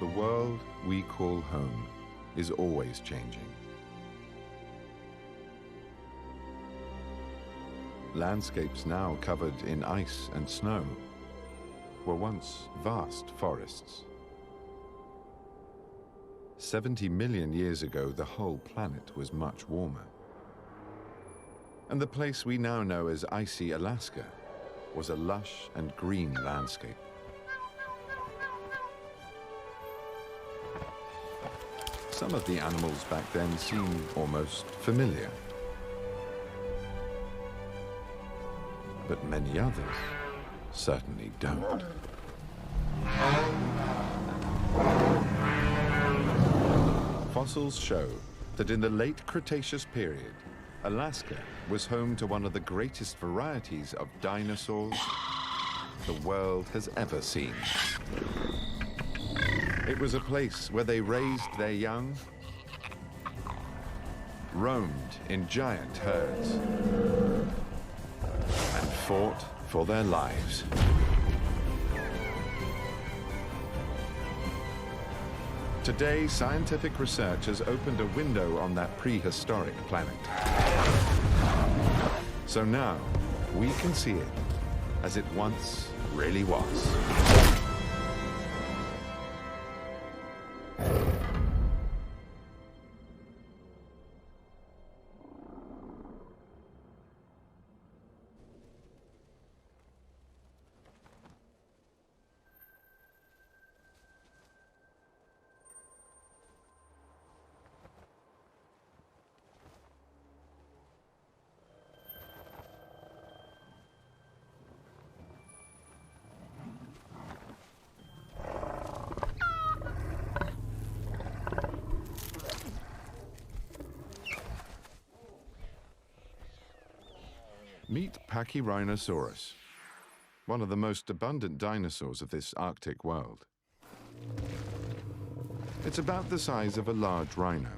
The world we call home is always changing. Landscapes now covered in ice and snow were once vast forests. 70 million years ago, the whole planet was much warmer. And the place we now know as icy Alaska was a lush and green landscape. Some of the animals back then seem almost familiar. But many others certainly don't. Fossils show that in the late Cretaceous period, Alaska was home to one of the greatest varieties of dinosaurs the world has ever seen. It was a place where they raised their young, roamed in giant herds, and fought for their lives. Today, scientific research has opened a window on that prehistoric planet. So now, we can see it as it once really was. Meet Pachyrhinosaurus, one of the most abundant dinosaurs of this Arctic world. It's about the size of a large rhino.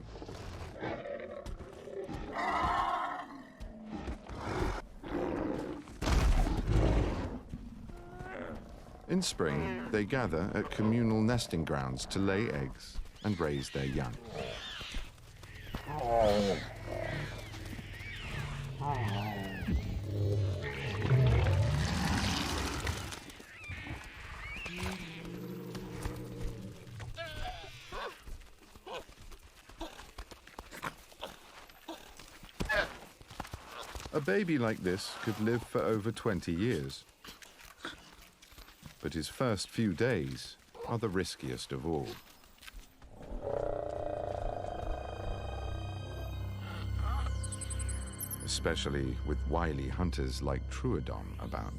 In spring, they gather at communal nesting grounds to lay eggs and raise their young. A baby like this could live for over 20 years. But his first few days are the riskiest of all. Especially with wily hunters like Troodon about.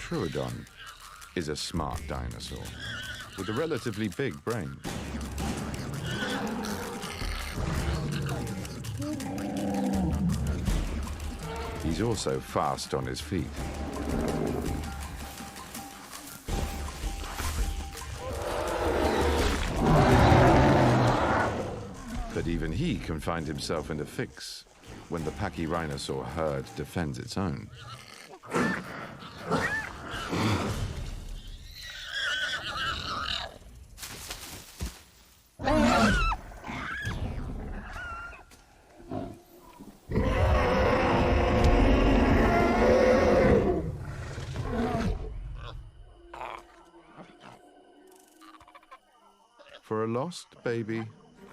Troodon is a smart dinosaur with a relatively big brain. He's also fast on his feet. But even he can find himself in a fix when the pachyrhinosaur herd defends its own. For a lost baby,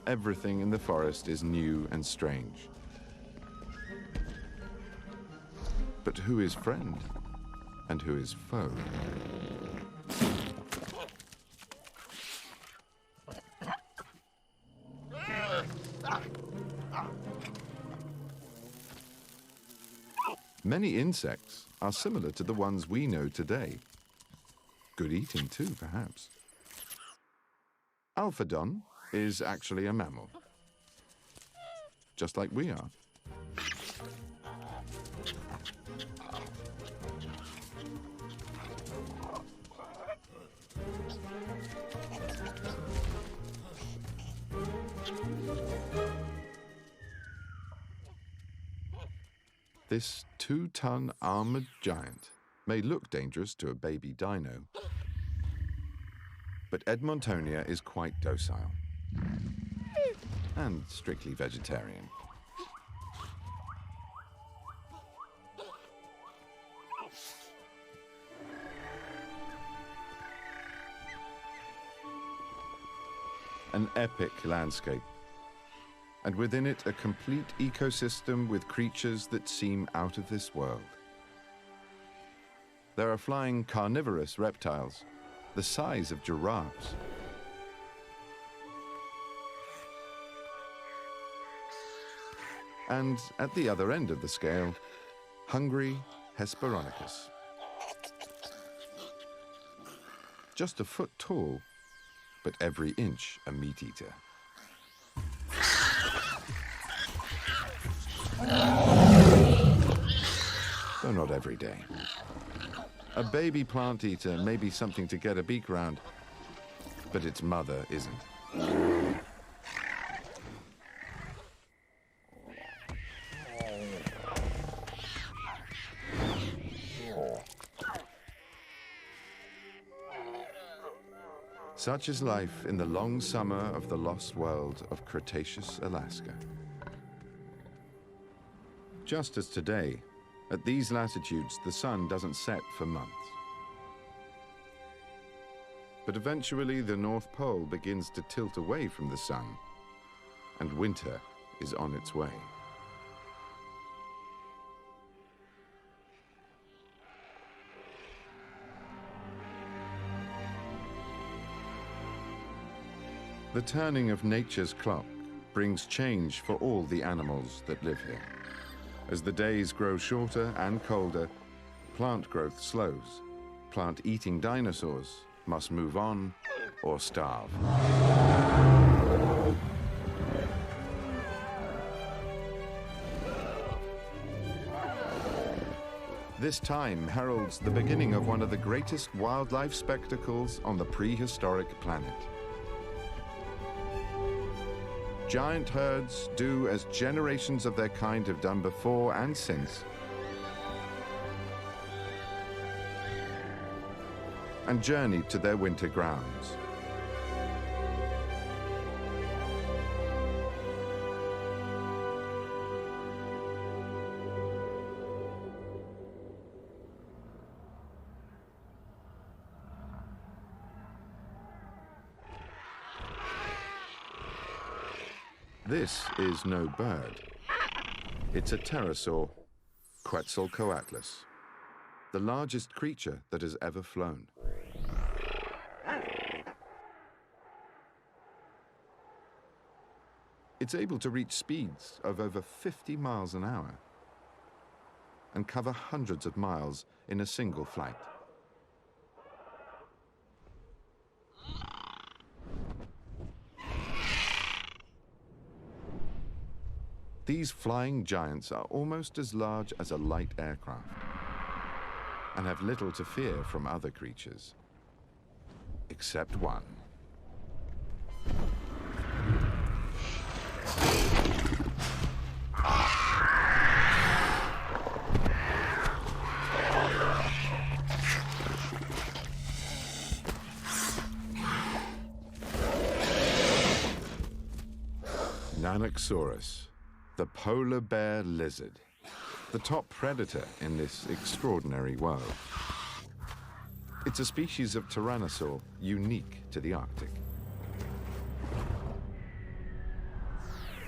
everything in the forest is new and strange. But who is friend and who is foe? Many insects are similar to the ones we know today. Good eating too, perhaps. Alphodon is actually a mammal. just like we are. This 2-ton armored giant may look dangerous to a baby dino, but Edmontonia is quite docile and strictly vegetarian. An epic landscape, and within it a complete ecosystem with creatures that seem out of this world. There are flying carnivorous reptiles, the size of giraffes. And at the other end of the scale, hungry Hesperonychus. Just a foot tall, but every inch a meat eater. Though not every day. A baby plant eater may be something to get a beak round, but its mother isn't. Such is life in the long summer of the lost world of Cretaceous Alaska. Just as today, at these latitudes, the sun doesn't set for months. But eventually, the North Pole begins to tilt away from the sun, and winter is on its way. The turning of nature's clock brings change for all the animals that live here. As the days grow shorter and colder, plant growth slows. Plant-eating dinosaurs must move on or starve. This time heralds the beginning of one of the greatest wildlife spectacles on the prehistoric planet. Giant herds do as generations of their kind have done before and since, and journeyed to their winter grounds. This is no bird. It's a pterosaur, Quetzalcoatlus, the largest creature that has ever flown. It's able to reach speeds of over 50 miles an hour and cover hundreds of miles in a single flight. These flying giants are almost as large as a light aircraft and have little to fear from other creatures, except one. Nanuqsaurus, the polar bear lizard, the top predator in this extraordinary world. It's a species of tyrannosaur unique to the Arctic.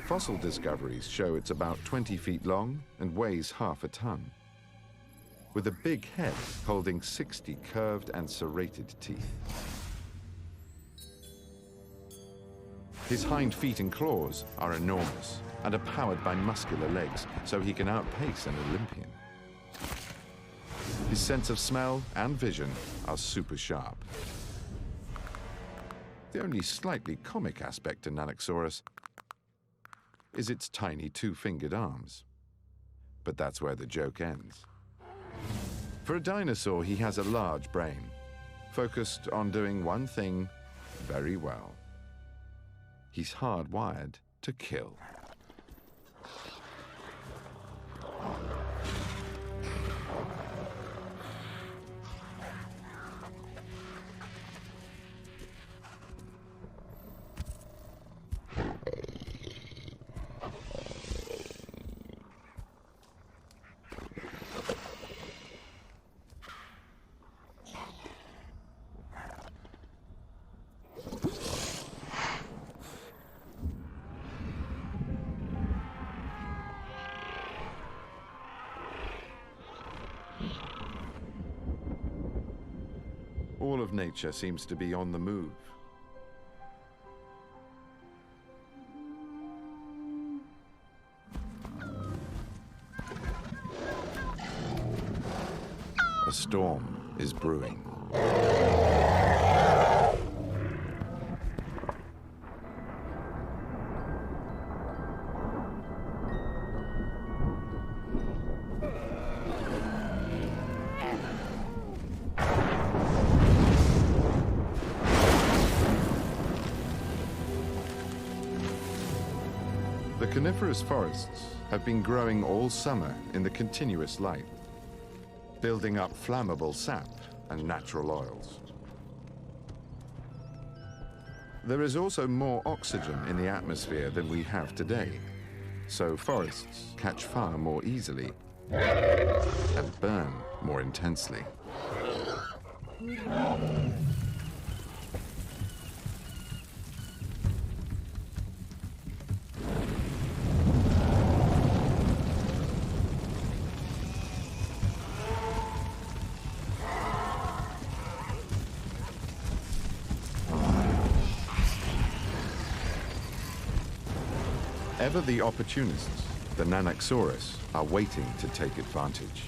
Fossil discoveries show it's about 20 feet long and weighs half a ton, with a big head holding 60 curved and serrated teeth. His hind feet and claws are enormous and are powered by muscular legs, so he can outpace an Olympian. His sense of smell and vision are super sharp. The only slightly comic aspect to Nanuqsaurus is its tiny two-fingered arms. But that's where the joke ends. For a dinosaur, he has a large brain, focused on doing one thing very well. He's hardwired to kill. All of nature seems to be on the move. A storm is brewing. The coniferous forests have been growing all summer in the continuous light, building up flammable sap and natural oils. There is also more oxygen in the atmosphere than we have today, so forests catch fire more easily and burn more intensely. Ever the opportunists, the Nanuqsaurus are waiting to take advantage.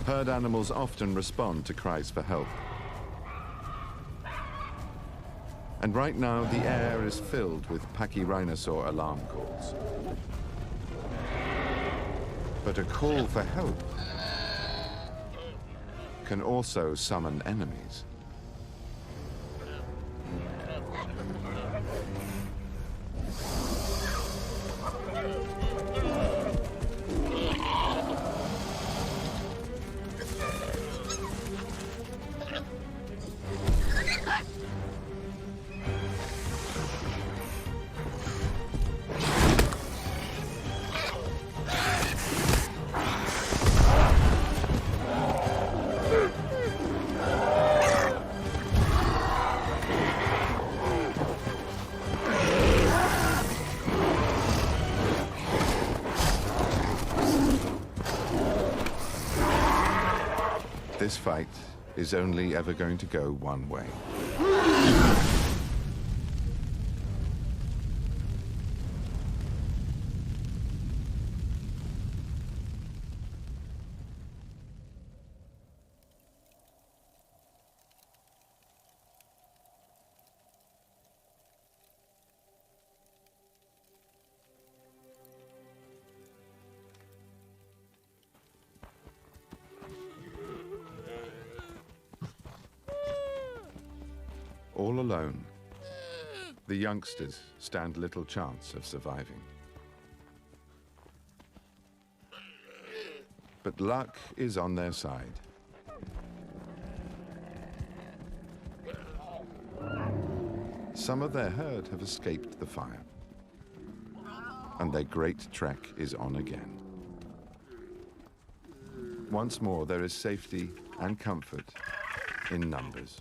Herd animals often respond to cries for help. And right now, the air is filled with pachyrhinosaur alarm calls. But a call for help can also summon enemies. This fight is only ever going to go one way. All alone, the youngsters stand little chance of surviving. But luck is on their side. Some of their herd have escaped the fire, and their great trek is on again. Once more, there is safety and comfort in numbers.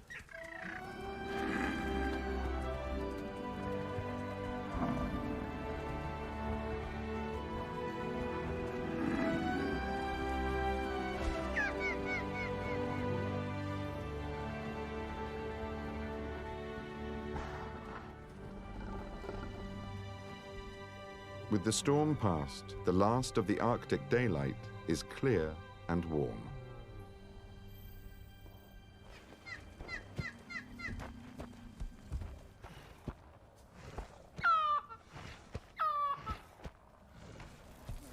With the storm past, the last of the Arctic daylight is clear and warm.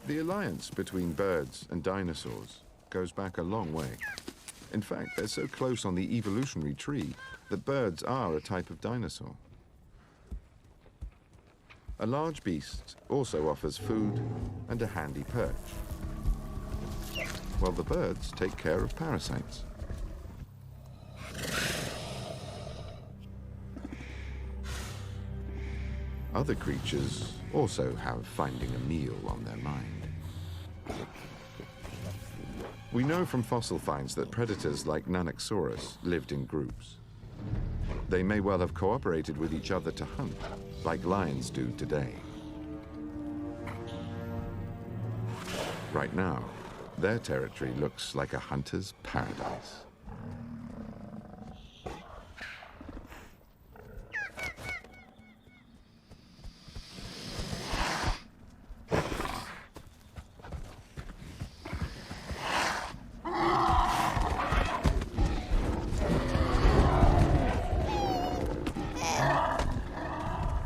The alliance between birds and dinosaurs goes back a long way. In fact, they're so close on the evolutionary tree that birds are a type of dinosaur. A large beast also offers food and a handy perch, while the birds take care of parasites. Other creatures also have finding a meal on their mind. We know from fossil finds that predators like Nanuqsaurus lived in groups. They may well have cooperated with each other to hunt, like lions do today. Right now, their territory looks like a hunter's paradise.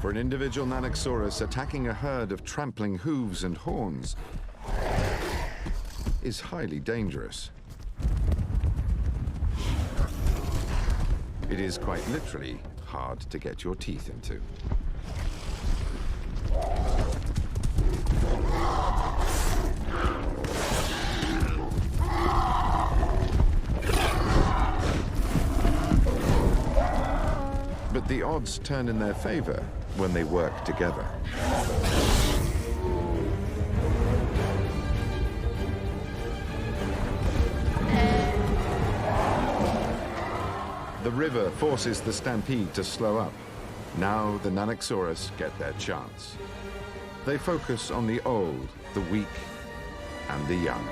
For an individual Nanuqsaurus, attacking a herd of trampling hooves and horns is highly dangerous. It is quite literally hard to get your teeth into. But the odds turn in their favor when they work together. The river forces the stampede to slow up. Now the Nanuqsaurus get their chance. They focus on the old, the weak, and the young.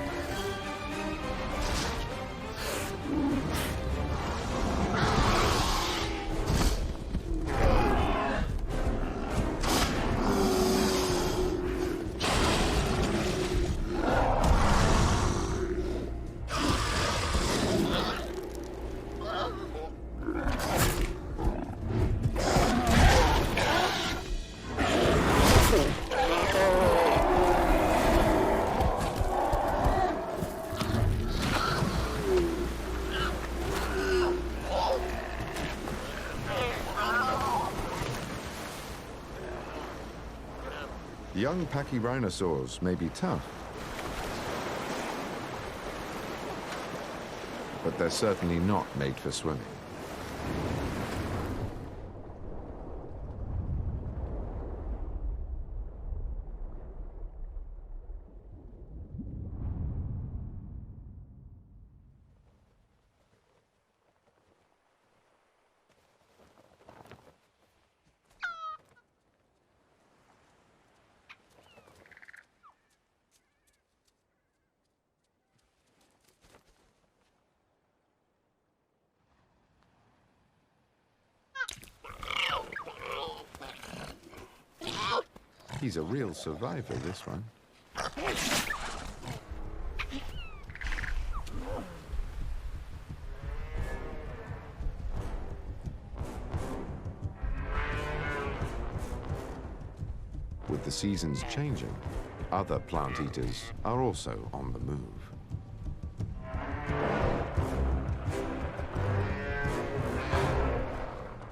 Young pachyrhinosaurs may be tough, but they're certainly not made for swimming. He's a real survivor, this one. With the seasons changing, other plant eaters are also on the move.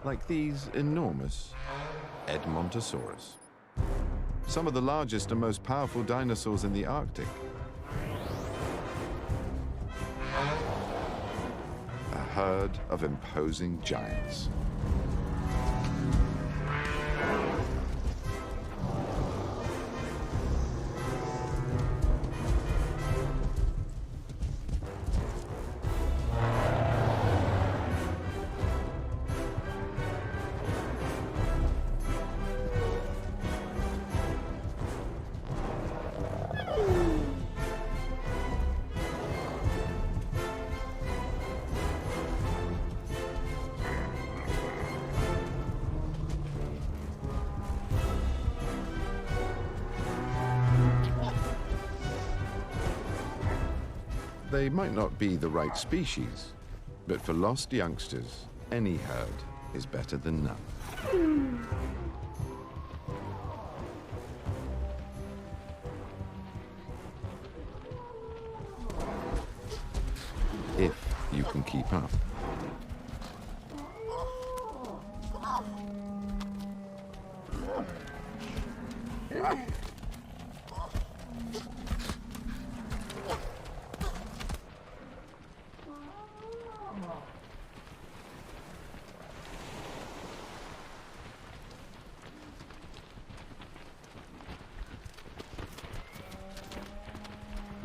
Like these enormous Edmontosaurus. Some of the largest and most powerful dinosaurs in the Arctic. A herd of imposing giants. They might not be the right species, but for lost youngsters, any herd is better than none. If you can keep up.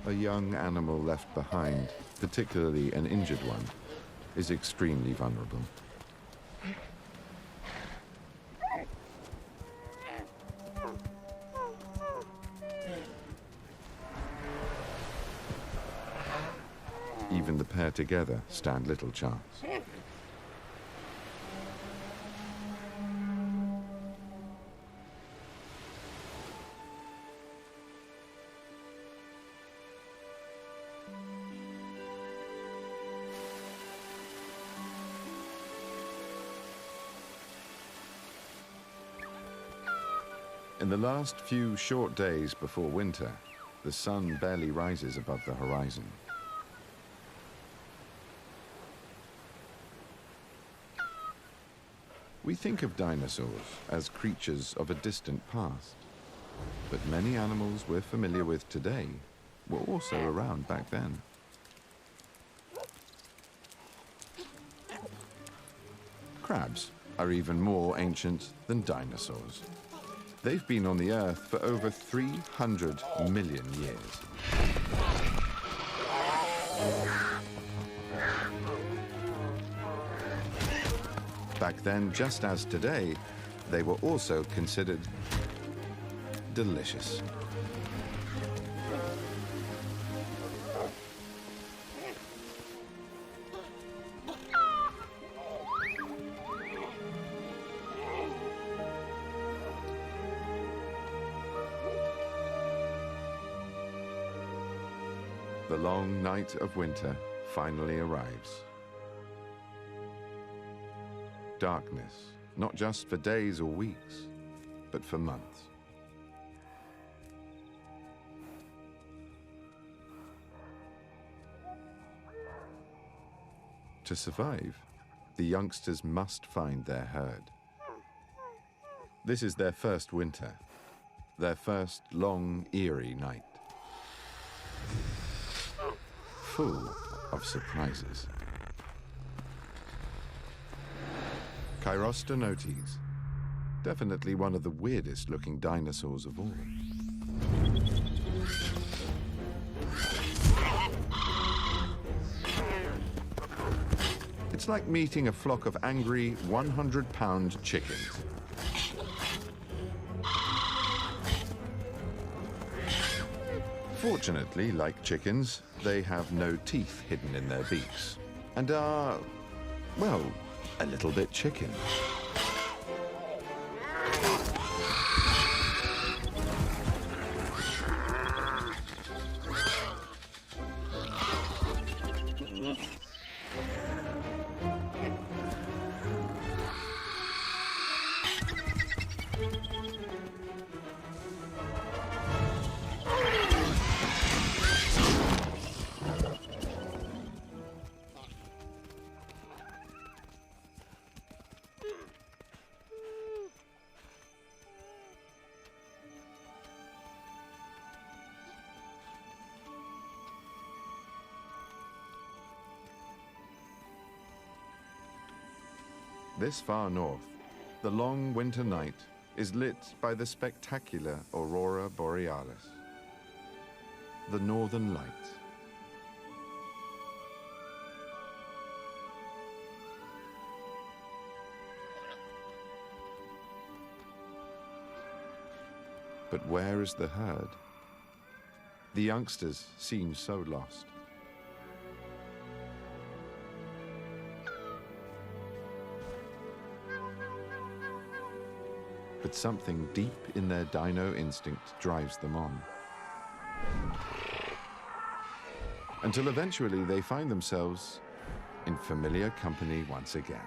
A young animal left behind, particularly an injured one, is extremely vulnerable. Even the pair together stand little chance. In the last few short days before winter, the sun barely rises above the horizon. We think of dinosaurs as creatures of a distant past, but many animals we're familiar with today were also around back then. Crabs are even more ancient than dinosaurs. They've been on the Earth for over 300 million years. Back then, just as today, they were also considered delicious. The long night of winter finally arrives. Darkness, not just for days or weeks, but for months. To survive, the youngsters must find their herd. This is their first winter, their first long, eerie night. Full of surprises. Chirostenotes, definitely one of the weirdest looking dinosaurs of all. It's like meeting a flock of angry 100-pound chickens. Fortunately, like chickens, they have no teeth hidden in their beaks and are, well, a little bit chicken. This far north, the long winter night is lit by the spectacular aurora borealis, the northern lights. But where is the herd? The youngsters seem so lost. But something deep in their dino instinct drives them on. until eventually they find themselves in familiar company once again.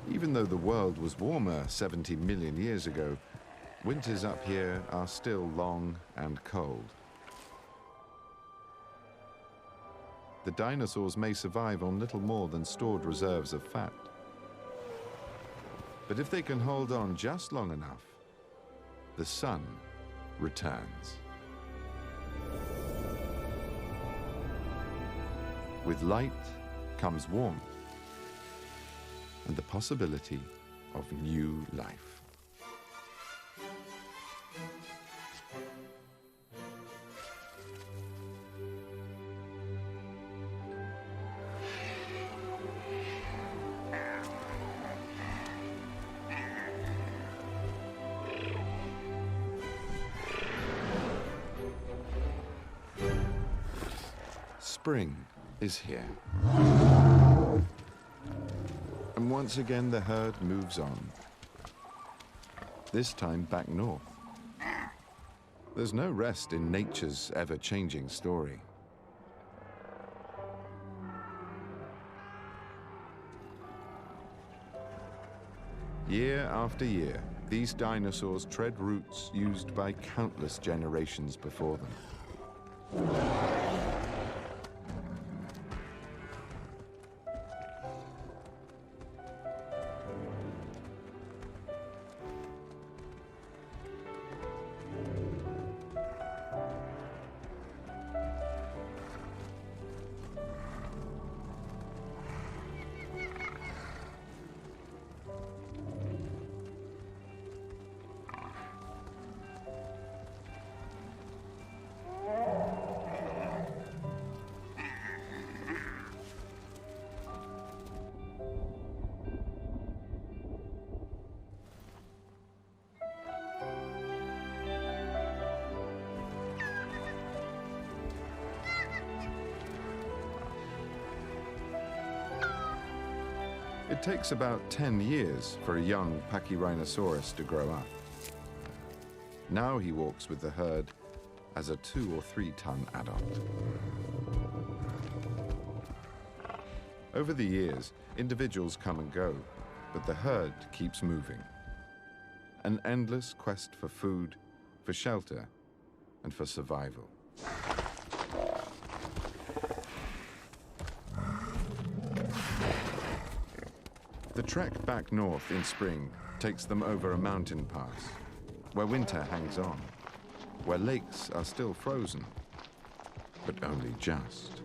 Even though the world was warmer 70 million years ago, winters up here are still long and cold. The dinosaurs may survive on little more than stored reserves of fat. But if they can hold on just long enough, the sun returns. With light comes warmth and the possibility of new life. Spring is here. And once again, the herd moves on. This time back north. There's no rest in nature's ever-changing story. Year after year, these dinosaurs tread routes used by countless generations before them. It takes about 10 years for a young Pachyrhinosaurus to grow up. Now he walks with the herd as a 2 or 3 ton adult. Over the years, individuals come and go, but the herd keeps moving. An endless quest for food, for shelter, and for survival. The trek back north in spring takes them over a mountain pass, where winter hangs on, where lakes are still frozen, but only just.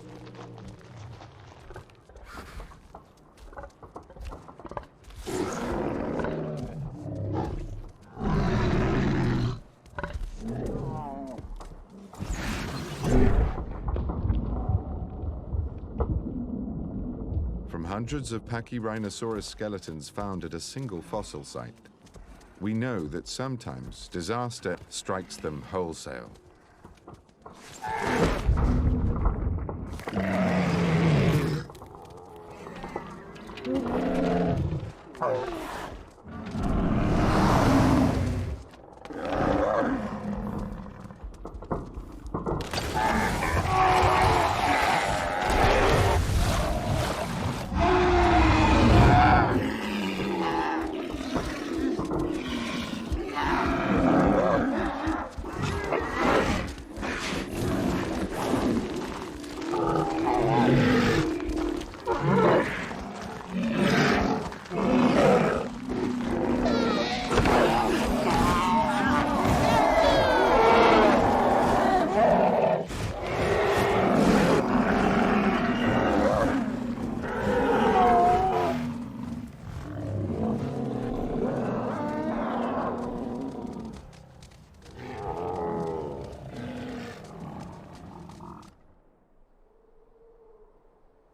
From hundreds of Pachyrhinosaurus skeletons found at a single fossil site, we know that sometimes disaster strikes them wholesale.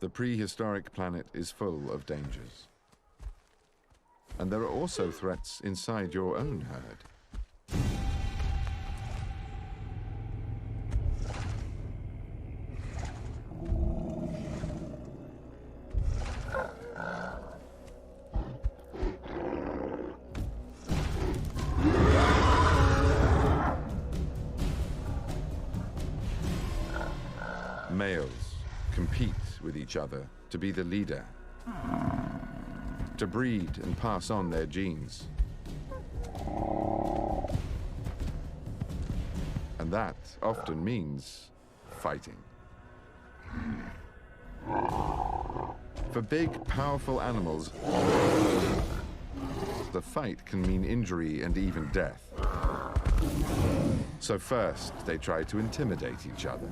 The prehistoric planet is full of dangers. And there are also threats inside your own herd. males compete with each other to be the leader, to breed and pass on their genes. And that often means fighting. For big, powerful animals, the fight can mean injury and even death. So first, they try to intimidate each other.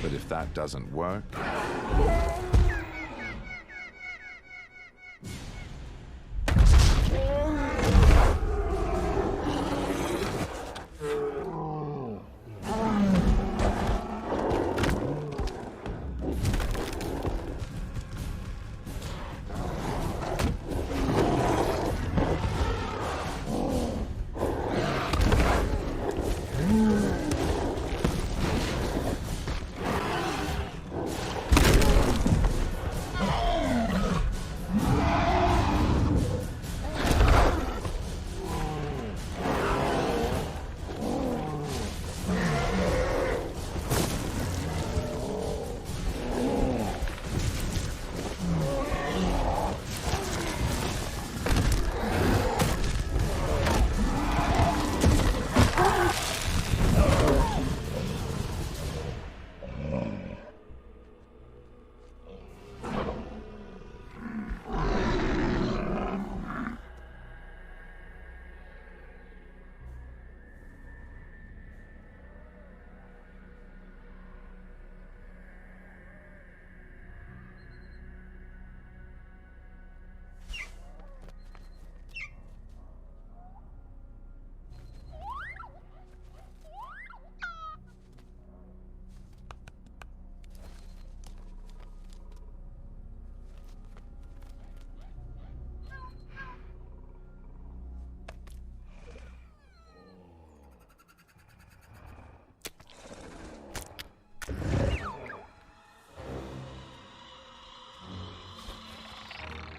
But if that doesn't work,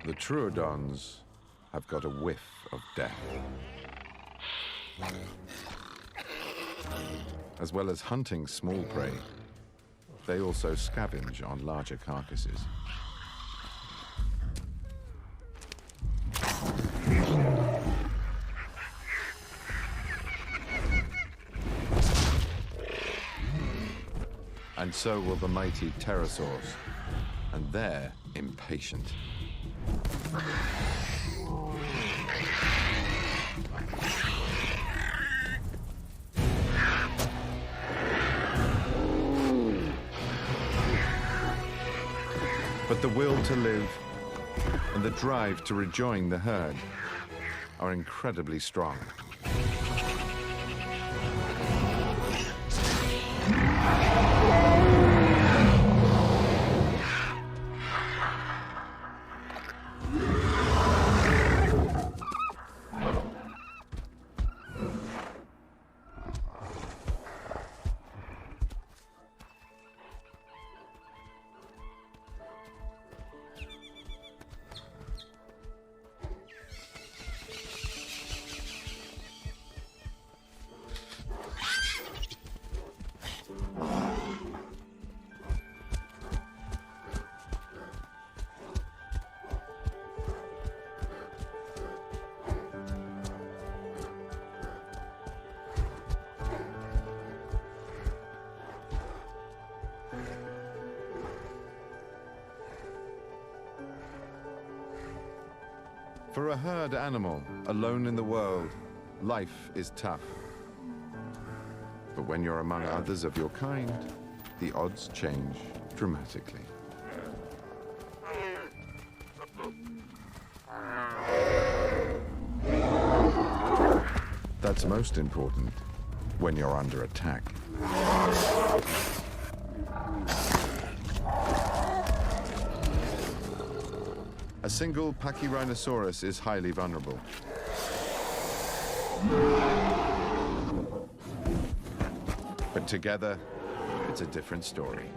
the Troodons have got a whiff of death. As well as hunting small prey, they also scavenge on larger carcasses. And so will the mighty pterosaurs, and they're impatient. But the will to live and the drive to rejoin the herd are incredibly strong. For a herd animal, alone in the world, life is tough. But when you're among others of your kind, the odds change dramatically. That's most important when you're under attack. A single Pachyrhinosaurus is highly vulnerable. But together, it's a different story.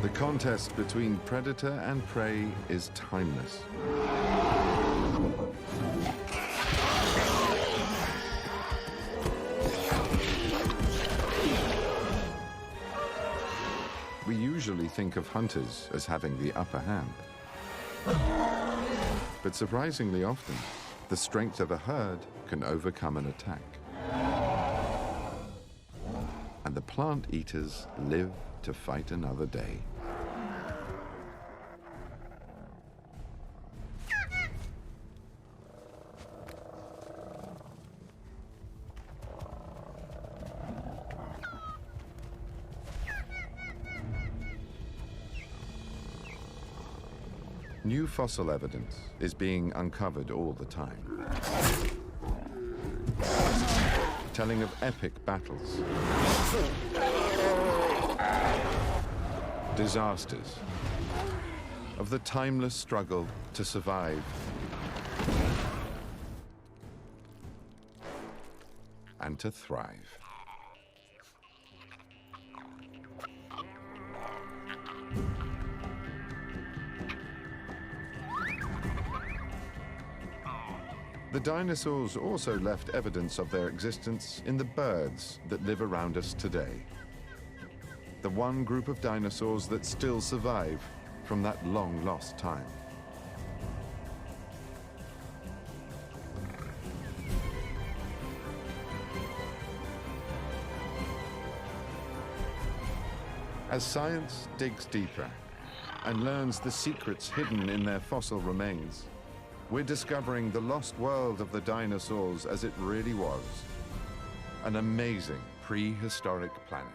The contest between predator and prey is timeless. We usually think of hunters as having the upper hand. But surprisingly often, the strength of a herd can overcome an attack. And the plant eaters live to fight another day. New fossil evidence is being uncovered all the time, telling of epic battles, disasters, of the timeless struggle to survive and to thrive. The dinosaurs also left evidence of their existence in the birds that live around us today. The one group of dinosaurs that still survive from that long-lost time. As science digs deeper and learns the secrets hidden in their fossil remains, we're discovering the lost world of the dinosaurs as it really was. An amazing prehistoric planet.